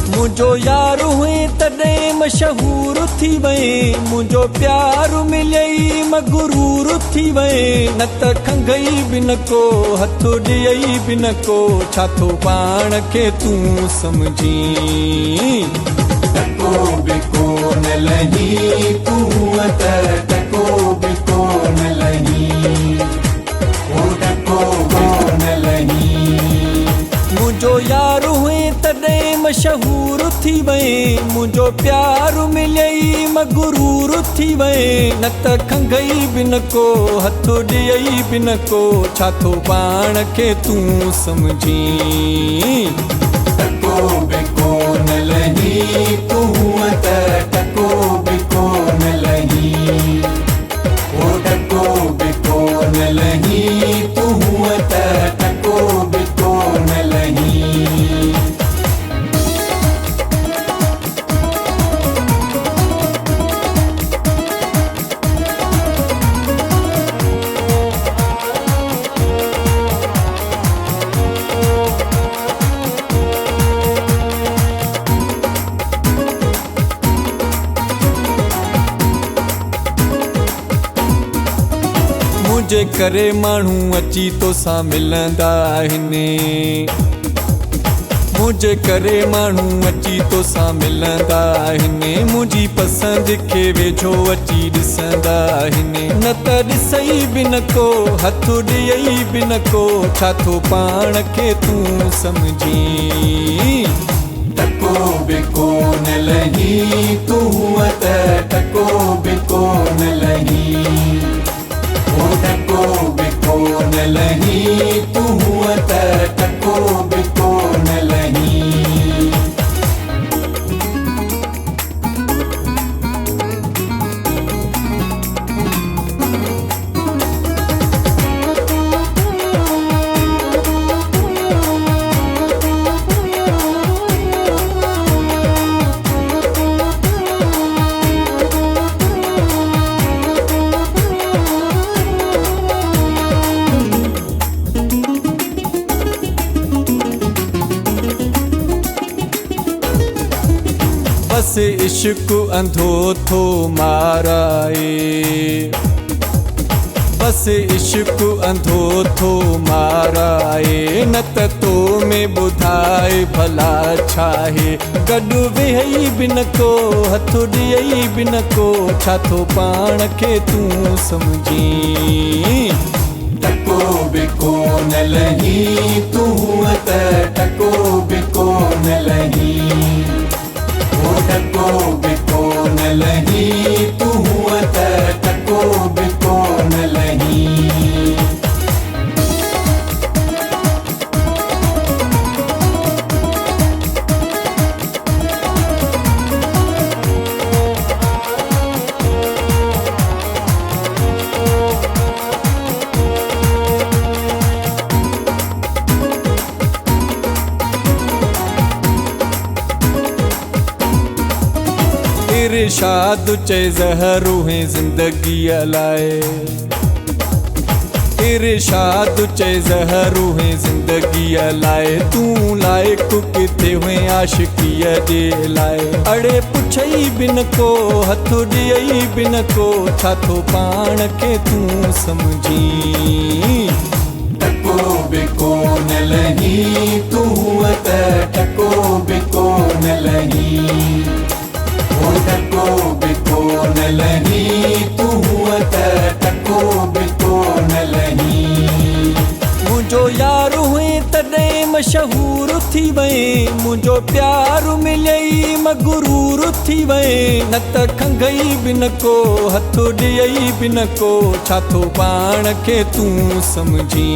मुझो यार हुई तॾहिं मशहूर थी वए, मुझो प्यार मिलई मगरूर थी वए। न त खंघई बि न को, हथ ॾियई बि न को, छा थो पाण खे तूं समझी। टको बि कोन लही तूं त टको बि कोन लही, ओ टको कोन लही। मुझो यार हुई तॾहिं मशहूर थी वए, मुझो प्यार मिलई मगरूर थी वए। न त खंघई बि न को, हथ ॾियई बि न को, छा थो पाण खे तूं समझी। टको बि कोन लही तूं त टको बि कोन लही, ओ टको बि कोन लही तूं त टको बि कोन लही। मुझे करे माण्हू अची तोसां मिलंदा आहिनि, मुझे करे माण्हू अची तोसां मिलंदा आहिनि। मुंहिंजी पसंदि खे वेझो अची ॾिसंदा आहिनि। न त ॾिसई बि न को, हथ ॾियई बि न को, छा थो पाण खे तूं समझी। टको बि कोन लही तूं त टको बि कोन लही, ओ टको बि कोन लही तूं त टको बि कोन लही। बस इश्क अंधो थो माराए, बस इश्क अंधो थो माराए। न त तो में ॿुधाए भला छाहे, गॾु वेहई बि न को, हथ ॾियई बि न को, छा थो पाण खे तूं समझी। टको बि कोन लही तूं त टको बि कोन लही, ओ टको बि कोन लही तूं त टको बि कोन लही। इरशाद चए ज़हर हुए ज़िंदगीअ लाइ, इरशाद चए ज़हर हुए ज़िंदगीअ लाइ। तूं लाइक़ु किथे हुए आशिकीअ जे लाइ। अड़े पुछई बि न को, हथ ॾियई बि न को, छा थो पाण खे तूं समझी। टको बि कोन लही तूं त टको बि कोन लही, ओ टको बि कोन लही तूं त टको बि कोन लही। मुझो यार हुई तॾहिं मशहूर थी वए, मुझो प्यार मिलई मगरूर थी वए। न त खंघई बि न को, हथ ॾियई बि न को, छा थो पाण खे तूं समझी।